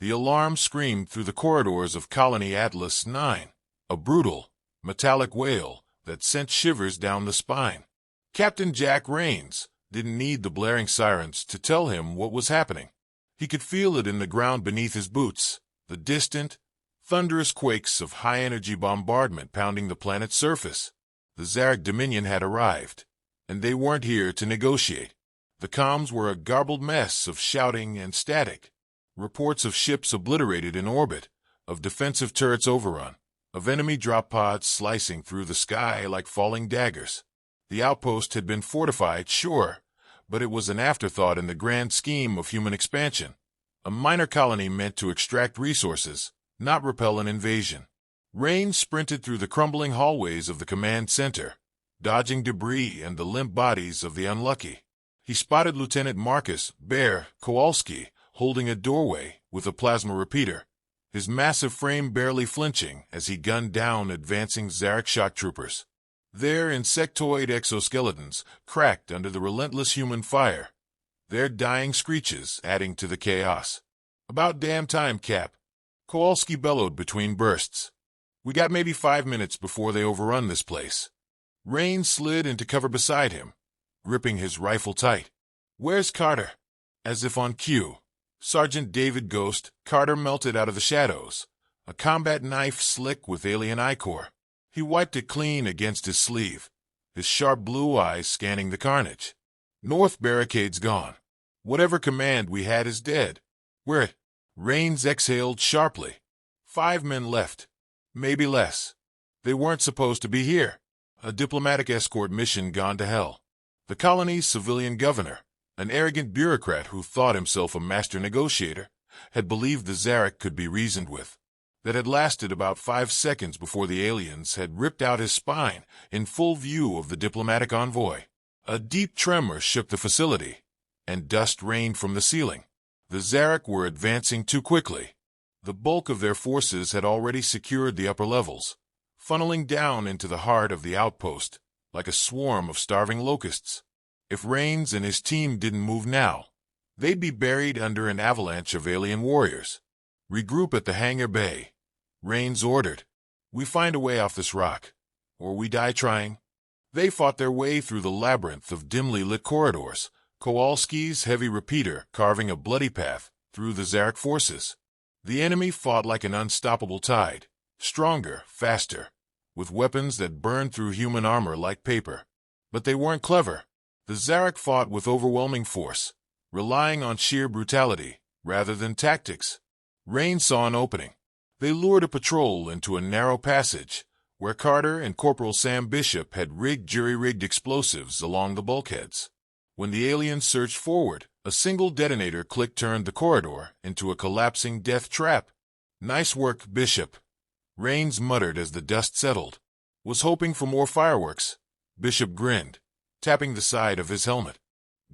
The alarm screamed through the corridors of Colony Atlas 9, a brutal, metallic wail that sent shivers down the spine. Captain Jack Rains didn't need the blaring sirens to tell him what was happening. He could feel it in the ground beneath his boots, the distant, thunderous quakes of high-energy bombardment pounding the planet's surface. The Zarek Dominion had arrived, and they weren't here to negotiate. The comms were a garbled mess of shouting and static. Reports of ships obliterated in orbit, of defensive turrets overrun, of enemy drop pods slicing through the sky like falling daggers. The outpost had been fortified, sure, but it was an afterthought in the grand scheme of human expansion. A minor colony meant to extract resources, not repel an invasion. Rain sprinted through the crumbling hallways of the command center, dodging debris and the limp bodies of the unlucky. He spotted Lieutenant Marcus "Bear" Kowalski holding a doorway with a plasma repeater, his massive frame barely flinching as he gunned down advancing Zarek shock troopers. Their insectoid exoskeletons cracked under the relentless human fire, their dying screeches adding to the chaos. "About damn time, Cap," Kowalski bellowed between bursts. "We got maybe 5 minutes before they overrun this place." Rain slid into cover beside him, gripping his rifle tight. "Where's Carter?" As if on cue, Sergeant David Ghost Carter melted out of the shadows, a combat knife slick with alien ichor. He wiped it clean against his sleeve, his sharp blue eyes scanning the carnage. "North barricade's gone. Whatever command we had is dead. We're at—" Rains exhaled sharply. 5 men left. Maybe less. They weren't supposed to be here. A diplomatic escort mission gone to hell. The colony's civilian governor, an arrogant bureaucrat who thought himself a master negotiator, had believed the Zarek could be reasoned with. That had lasted about 5 seconds before the aliens had ripped out his spine in full view of the diplomatic envoy. A deep tremor shook the facility, and dust rained from the ceiling. The Zarek were advancing too quickly. The bulk of their forces had already secured the upper levels, funneling down into the heart of the outpost like a swarm of starving locusts. If Rains and his team didn't move now, they'd be buried under an avalanche of alien warriors. "Regroup at the hangar bay," Rains ordered. "We find a way off this rock, or we die trying." They fought their way through the labyrinth of dimly lit corridors, Kowalski's heavy repeater carving a bloody path through the Zarek forces. The enemy fought like an unstoppable tide, stronger, faster, with weapons that burned through human armor like paper. But they weren't clever. The Zarek fought with overwhelming force, relying on sheer brutality rather than tactics. Rain saw an opening. They lured a patrol into a narrow passage where Carter and Corporal Sam Bishop had rigged jury-rigged explosives along the bulkheads. When the aliens surged forward, a single detonator click turned the corridor into a collapsing death trap. "Nice work, Bishop," Rains muttered as the dust settled. "Was hoping for more fireworks." Bishop grinned, tapping the side of his helmet.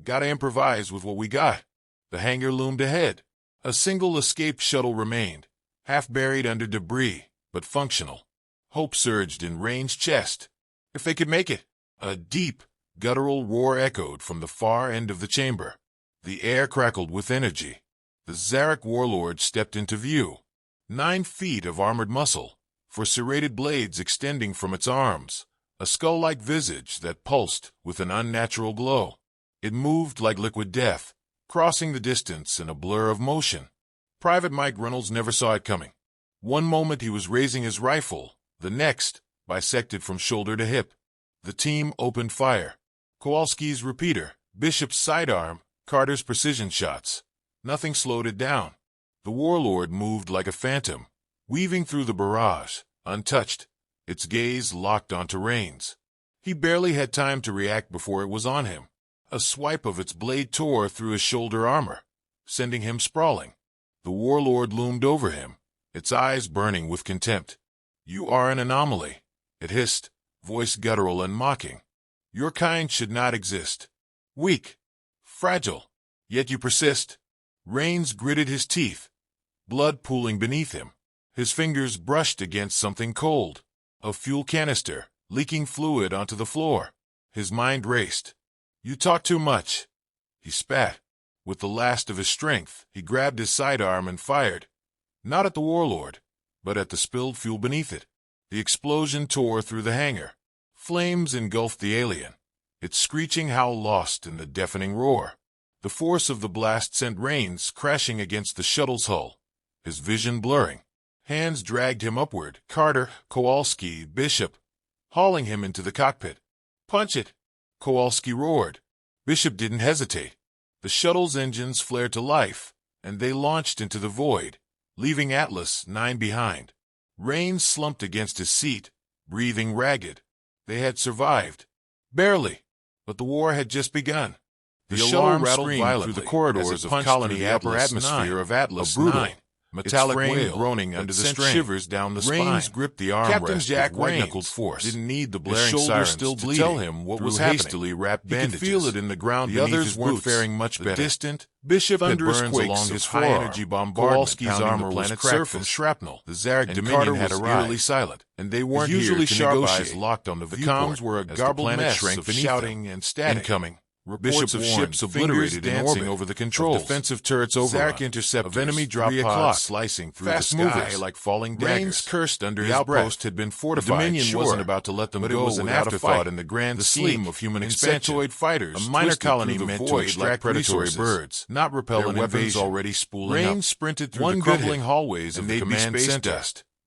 "Gotta improvise with what we got." The hangar loomed ahead. A single escape shuttle remained, half buried under debris, but functional. Hope surged in Rain's chest. If they could make it! A deep, guttural roar echoed from the far end of the chamber. The air crackled with energy. The Zarek warlord stepped into view. 9 feet of armored muscle, for serrated blades extending from its arms, a skull-like visage that pulsed with an unnatural glow. It moved like liquid death, crossing the distance in a blur of motion. Private Mike Reynolds never saw it coming. One moment he was raising his rifle, the next, bisected from shoulder to hip. The team opened fire. Kowalski's repeater, Bishop's sidearm, Carter's precision shots. Nothing slowed it down. The warlord moved like a phantom, weaving through the barrage, untouched, its gaze locked onto Rains. He barely had time to react before it was on him. A swipe of its blade tore through his shoulder armor, sending him sprawling. The warlord loomed over him, its eyes burning with contempt. "You are an anomaly," it hissed, voice guttural and mocking. "Your kind should not exist. Weak, fragile, yet you persist." Rains gritted his teeth, blood pooling beneath him. His fingers brushed against something cold, a fuel canister, leaking fluid onto the floor. His mind raced. "You talk too much." He spat. With the last of his strength, he grabbed his sidearm and fired, not at the warlord, but at the spilled fuel beneath it. The explosion tore through the hangar. Flames engulfed the alien, its screeching howl lost in the deafening roar. The force of the blast sent Rains crashing against the shuttle's hull, his vision blurring. Hands dragged him upward, Carter, Kowalski, Bishop, hauling him into the cockpit. "Punch it!" Kowalski roared. Bishop didn't hesitate. The shuttle's engines flared to life, and they launched into the void, leaving Atlas 9 behind. Rains slumped against his seat, breathing ragged. They had survived. Barely. But the war had just begun. The shuttle rattled violently through the corridors of Colony upper atmosphere of Atlas 9. Metallic whale groaning under the strain. Shivers down the spine. Rains gripped the armrest. Captain Jack white-knuckled force. Didn't need the blaring sirens still to tell him what was happening. Hastily wrapped bandages. He could feel it in the ground. The others weren't faring much better. Distant, Bishop had burns along his high-energy bombardment. Kowalski's armor was cracked from shrapnel. The Zarek Dominion had arrived, eerily silent, and they weren't usually sharp eyes locked on the viewport. The comms were a garbled mess of shouting and static. Incoming. Reports of ships obliterated dancing over the controls. Defensive turrets over. Zarek interceptors. Of enemy drop pods slicing through the sky like falling daggers. Rains cursed under his outpost had been fortified. The Dominion wasn't about to let them go. It was an afterthought in the grand scheme of human expansion. Insectoid fighters. A minor colony meant to extract predatory birds, not repel an weapons already spooling up. Rains sprinted through the crumbling hallways of the command center,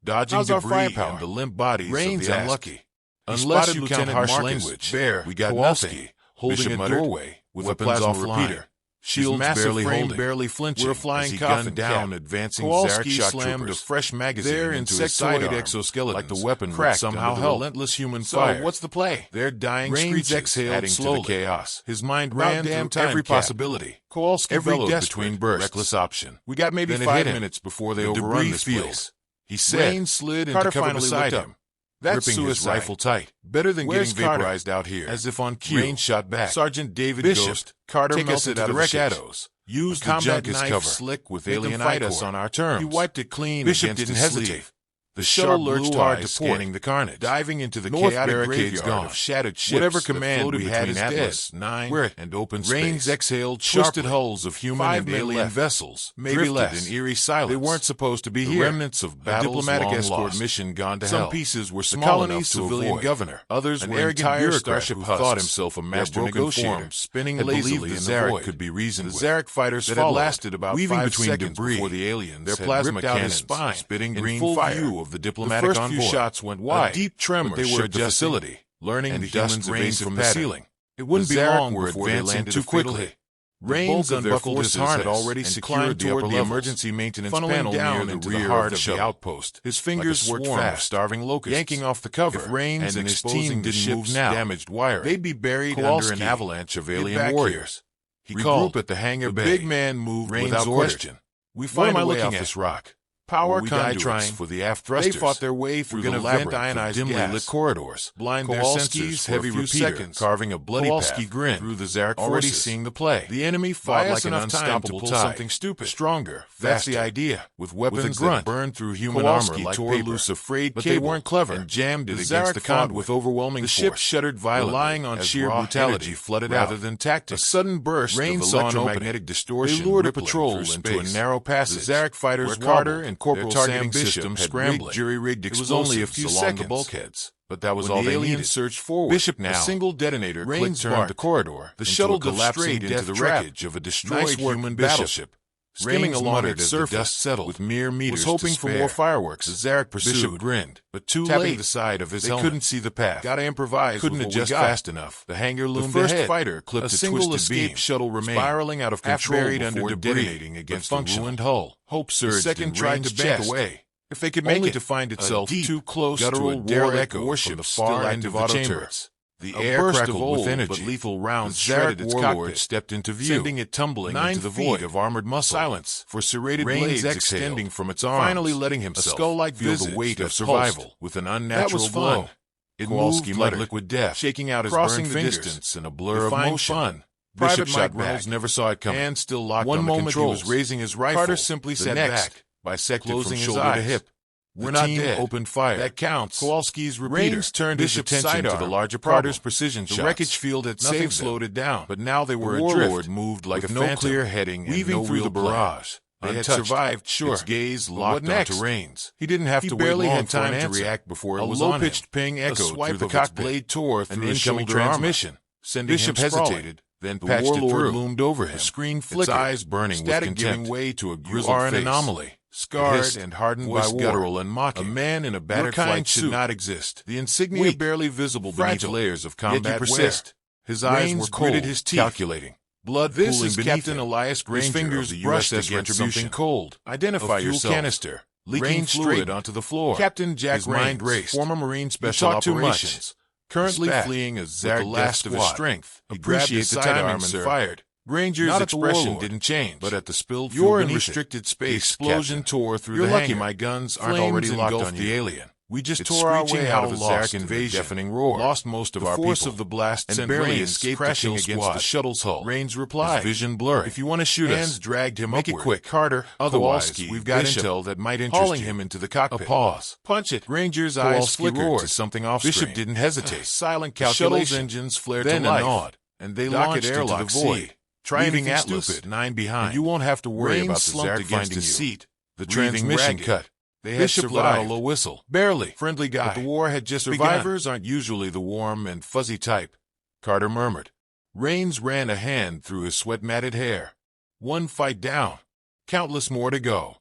dodging debris and the limp bodies of the unlucky. Unless you count harsh language, we got nothing. Holding a doorway with a plasma repeater. Shields barely holding, barely flinching. We're flying coffin down, advancing. Kowalski slammed a fresh magazine into his sidearm, exoskeleton, like the weapon would somehow help. Relentless human fire. So what's the play? They're dying. Rains exhaled slowly to the chaos. His mind ran through every possibility. Kowalski bellowed between bursts. Reckless option. We got maybe 5 minutes before they overrun this place. He said. Rain slid into cover beside him. That's gripping his rifle tight. Better than getting vaporized out here. As if on cue. Rain shot back. Sergeant David Bishop, Ghost, Carter take us out of the shadows. Use the junk as cover. Slick with alien fight us on our terms. He wiped it clean. Bishop didn't hesitate. The shuttle lurched hard to scanning the carnage, diving into the chaotic graveyard of shattered ships. Whatever command we had is Atlas 9 and open space. Rains exhaled twisted hulls of human and alien vessels, maybe less in eerie silence. They weren't supposed to be here. Remnants of battles, diplomatic escort mission gone to hell. Some pieces were small enough to civilian governor. Others were entire starship who thought himself a master negotiator, spinning lazily in the void. Could be reasoned with. The Zarek fighters that had lasted about 5 seconds before the aliens. Their plasma cannons spitting green fire. Of the diplomatic the first few shots went wide. A deep tremor they were at the facility, learning and the dust rained from the ceiling. It wouldn't be long before they landed too quickly. Rains unbuckled his harness had already secured toward the emergency maintenance panel down near the rear of the outpost. His fingers worked fast, starving locusts, yanking off the cover. If Rains and his team didn't move now, damaged wiring, they'd be buried under an avalanche of alien warriors. He called at the hangar bay. The big man moved without question. We find a way off this rock. Power conduits for the aft thrusters. They fought their way through the labyrinth of dimly lit corridors, blind their sensors for a few seconds, carving a bloody path through the Zarek forces. Already seeing the play. The enemy fought like an unstoppable tide. Something stupid, stronger, that's the idea. With weapons that burned through human armor like tore loose a frayed cable, but they weren't clever and jammed it against the conduit with overwhelming force. The ship shuddered violently, relying on sheer brutality flooded rather than tactics. A sudden burst of electromagnetic distortion lured a patrol into a narrow passage. The Zarek fighters Carter and Corporal Sam Bishop scrambled. Jury-rigged explosives. It was only a few seconds. The bulkheads, but that was all they needed. Surged forward. Bishop now. A single detonator clicked turned the corridor. The shuttle collapsed straight into the wreckage of a destroyed human battleship. Skimming along its surface, dust settled with mere meters. Was hoping for more fireworks. The Zarek pursued. Bishop grinned, but too late. Tapping the side of his helmet. They couldn't see the path. Gotta improvise. Couldn't adjust fast enough. The hangar loomed ahead. The first fighter clipped a single escape shuttle remained, spiraling out of control, buried under debris, detonating against the ruined hull. Hope surged. The second tried to bank away. If they could make it, to find itself too close to a derelict warship from the far end of the chambers. The air crackled with energy, but lethal rounds shredded its cockpit, stepped into view, sending it tumbling into the void of armored muscle. Silence for serrated blades extending from its arms, finally letting himself a skull-like feel the weight of survival with an unnatural glow. It moved like liquid death, shaking out his burned fingers, distance in a blur of motion. Fun. Private Mike Reynolds never saw it coming. Hand still locked on the controls. One moment he was raising his rifle. Carter simply sat back, bisected from shoulder to hip. We're not dead. Opened fire. That counts. Kowalski's repeater. Rains turned his attention to the larger Carter's precision shots. The wreckage field had saved slowed it down, but now they were adrift. Moved like a phantom, no clear heading, weaving through the barrage. They had untouched. survived, sure. Its gaze But locked what next? onto Rains. He didn't have to barely wait long had for an time to answer. react before it A was on him. low-pitched ping A echoed swipe through the of its cockpit. blade tore through An his incoming shoulder armor, transmission. sending Bishop him sprawling. hesitated, then The patched it warlord through. loomed over him. The screen Its flickered, eyes burning with static contempt. giving way to a You grizzled are an face. anomaly, Scarred hissed, and hardened by voice war. guttural and mocking. A man in a battered Your kind flight should suit. not exist. The insignia Weak, barely visible fragile, beneath layers of yet combat you persist. wear. His eyes Rains were cold, gritted his teeth, calculating. Blood pooling is beneath Captain him. Elias Granger His fingers of the brushed USS against Retribution. something cold. Identify A fuel yourself. canister, Leaking rain fluid straightened. onto the floor. Captain Jack His mind Rains, raced. former Marine Special talk too much. Operations, Currently back fleeing a with Zarek the last of his squad. strength. He Appreciate grabbed his the sidearm timing, and sir. fired. Granger's Not at the expression warlord, didn't change, but at the spilled You're fuel in beneath it. restricted The space. explosion Captain. tore through You're the lucky hangar. my guns aren't Flames already locked engulfed on the you. alien. We just Its tore our screeching way out of a howl lost Zarek in the invasion. deafening roar. Lost most of The our force people. of the blast and sent barely Rains escaped crashing the kill against squad. the shuttle's hull. Rains replied, His vision blurry. If you want to shoot Hands us, dragged him make upward. it quick. Carter, Otherwise, Kowalski, we've got Bishop, intel that might interest hauling you. him into the cockpit. A pause. Punch it. Granger's eyes Kowalski flickered roared. to something off screen. Bishop didn't hesitate. Silent The shuttle's calculation. engines flared Then to life, a nod, and they Dock launched at into the airlock void. C. Try leaving anything Atlas stupid. 9 behind. And you won't have to worry Rain about the slumped Zarek against finding his you. seat. The Breathing transmission ragged. cut. They had Bishop let out a survived. low whistle. Barely. Friendly guy. But the war had just Survivors begun. aren't usually the warm and fuzzy type, Carter murmured. Rains ran a hand through his sweat-matted hair. One fight down. Countless more to go.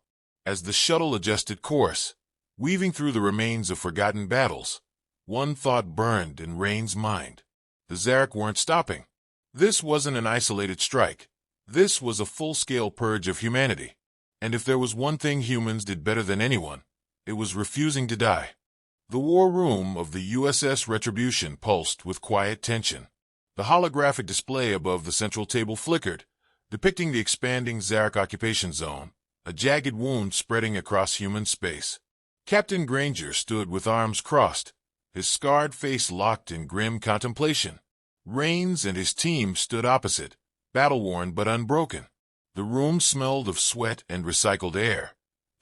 As the shuttle adjusted course, weaving through the remains of forgotten battles, one thought burned in Rain's mind. The Zarek weren't stopping. This wasn't an isolated strike. This was a full-scale purge of humanity. And if there was one thing humans did better than anyone, it was refusing to die. The war room of the USS Retribution pulsed with quiet tension. The holographic display above the central table flickered, depicting the expanding Zarek occupation zone, a jagged wound spreading across human space. Captain Granger stood with arms crossed, his scarred face locked in grim contemplation. Rains and his team stood opposite, battle-worn but unbroken. The room smelled of sweat and recycled air,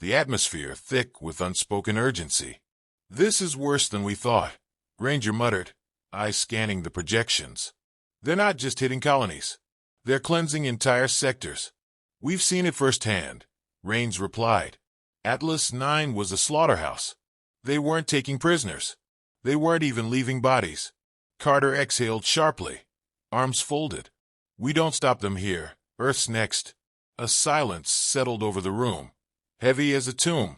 the atmosphere thick with unspoken urgency. This is worse than we thought, Granger muttered, eyes scanning the projections. They're not just hitting colonies. They're cleansing entire sectors. We've seen it firsthand, Rains replied. Atlas 9 was a slaughterhouse. They weren't taking prisoners. They weren't even leaving bodies. Carter exhaled sharply, arms folded. We don't stop them here. Earth's next. A silence settled over the room, heavy as a tomb.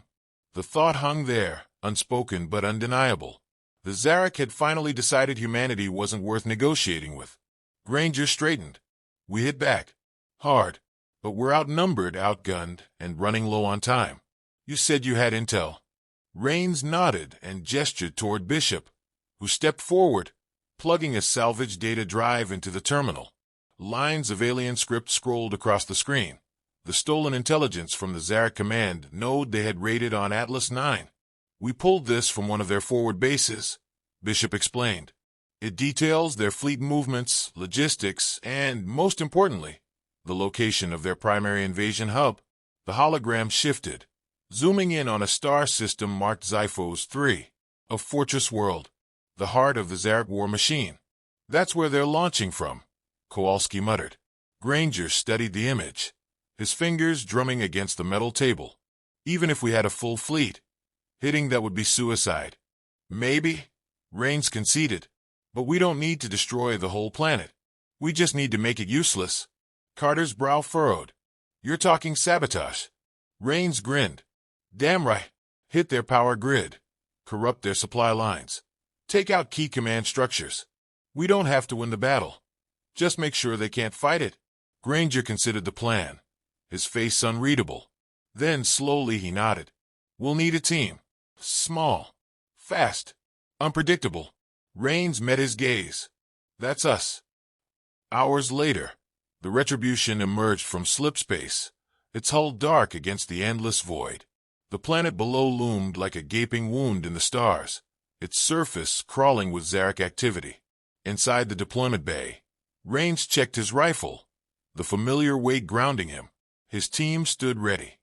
The thought hung there, unspoken but undeniable. The Zarek had finally decided humanity wasn't worth negotiating with. Granger straightened. We hit back. Hard. But we're outnumbered, outgunned, and running low on time. You said you had intel. Rains nodded and gestured toward Bishop, who stepped forward, plugging a salvage data drive into the terminal. Lines of alien script scrolled across the screen. The stolen intelligence from the Zarek command node they had raided on Atlas 9. We pulled this from one of their forward bases, Bishop explained. It details their fleet movements, logistics, and, most importantly, the location of their primary invasion hub. The hologram shifted, zooming in on a star system marked Xiphos 3, a fortress world, the heart of the Zarek war machine. That's where they're launching from, Kowalski muttered. Granger studied the image, his fingers drumming against the metal table. Even if we had a full fleet, hitting that would be suicide. Maybe, Rains conceded, but we don't need to destroy the whole planet. We just need to make it useless. Carter's brow furrowed. You're talking sabotage. Rains grinned. Damn right. Hit their power grid. Corrupt their supply lines. Take out key command structures. We don't have to win the battle. Just make sure they can't fight it. Granger considered the plan, his face unreadable. Then slowly he nodded. We'll need a team. Small. Fast. Unpredictable. Rains met his gaze. That's us. Hours later, the Retribution emerged from slipspace, its hull dark against the endless void. The planet below loomed like a gaping wound in the stars, its surface crawling with Zarek activity. Inside the deployment bay, Rains checked his rifle, the familiar weight grounding him. His team stood ready.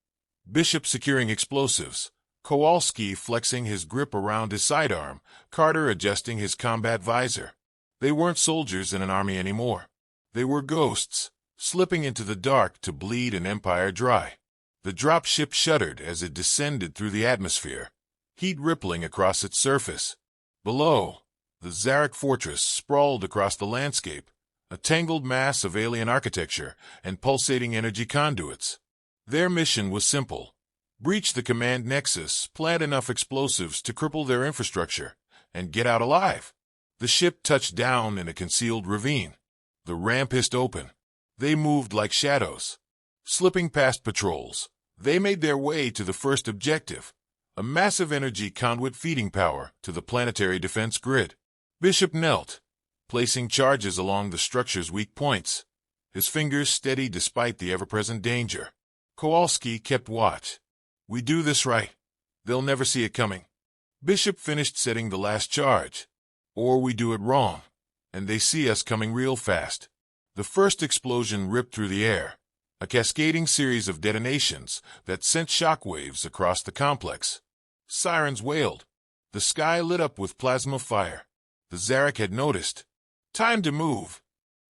Bishop securing explosives, Kowalski flexing his grip around his sidearm, Carter adjusting his combat visor. They weren't soldiers in an army anymore. They were ghosts, slipping into the dark to bleed an empire dry. The drop ship shuddered as it descended through the atmosphere, heat rippling across its surface. Below, the Zarak fortress sprawled across the landscape, a tangled mass of alien architecture and pulsating energy conduits. Their mission was simple: breach the command nexus, plant enough explosives to cripple their infrastructure, and get out alive. The ship touched down in a concealed ravine. The ramp hissed open. They moved like shadows. Slipping past patrols, they made their way to the first objective, a massive energy conduit feeding power to the planetary defense grid. Bishop knelt, placing charges along the structure's weak points, his fingers steady despite the ever-present danger. Kowalski kept watch. "We do this right, they'll never see it coming." Bishop finished setting the last charge. "Or we do it wrong, and they see us coming real fast." The first explosion ripped through the air, a cascading series of detonations that sent shockwaves across the complex. Sirens wailed. The sky lit up with plasma fire. The Zarak had noticed. "Time to move."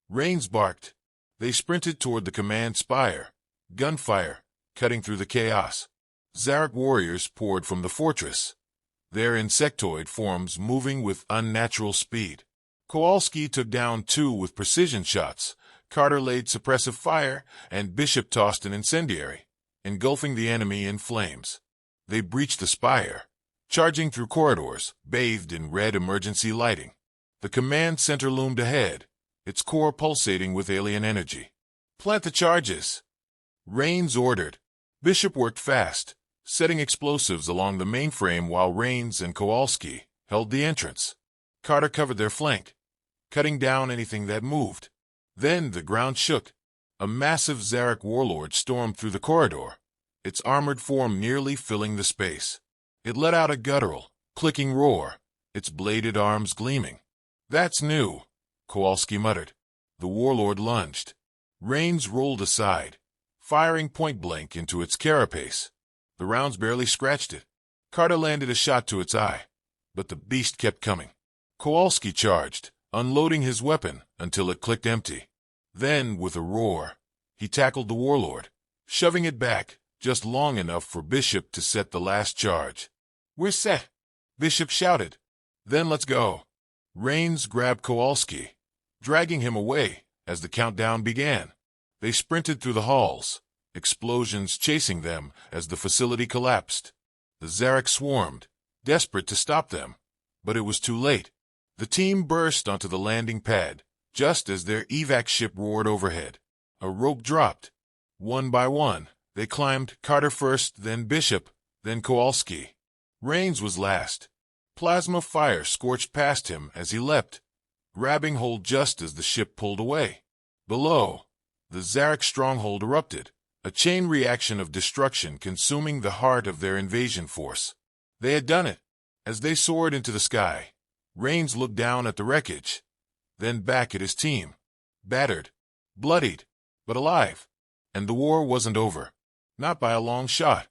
Rains barked. They sprinted toward the command spire, gunfire cutting through the chaos. Zarak warriors poured from the fortress, their insectoid forms moving with unnatural speed. Kowalski took down two with precision shots. Carter laid suppressive fire, and Bishop tossed an incendiary, engulfing the enemy in flames. They breached the spire, charging through corridors bathed in red emergency lighting. The command center loomed ahead, its core pulsating with alien energy. "Plant the charges," Rains ordered. Bishop worked fast, setting explosives along the mainframe while Rains and Kowalski held the entrance. Carter covered their flank, cutting down anything that moved. Then the ground shook. A massive Zarak warlord stormed through the corridor, its armored form nearly filling the space. It let out a guttural, clicking roar, its bladed arms gleaming. "That's new," Kowalski muttered. The warlord lunged. Rains rolled aside, firing point-blank into its carapace. The rounds barely scratched it. Carter landed a shot to its eye, but the beast kept coming. Kowalski charged, unloading his weapon until it clicked empty. Then, with a roar, he tackled the warlord, shoving it back just long enough for Bishop to set the last charge. "We're set," Bishop shouted. "Then let's go." Rains grabbed Kowalski, dragging him away as the countdown began. They sprinted through the halls, explosions chasing them as the facility collapsed. The Zarak swarmed, desperate to stop them, but it was too late. The team burst onto the landing pad, just as their evac ship roared overhead. A rope dropped. One by one, they climbed, Carter first, then Bishop, then Kowalski. Rains was last. Plasma fire scorched past him as he leapt, grabbing hold just as the ship pulled away. Below, the Zarak stronghold erupted, a chain reaction of destruction consuming the heart of their invasion force. They had done it. As they soared into the sky, Rains looked down at the wreckage, then back at his team. Battered, bloodied, but alive. And the war wasn't over. Not by a long shot.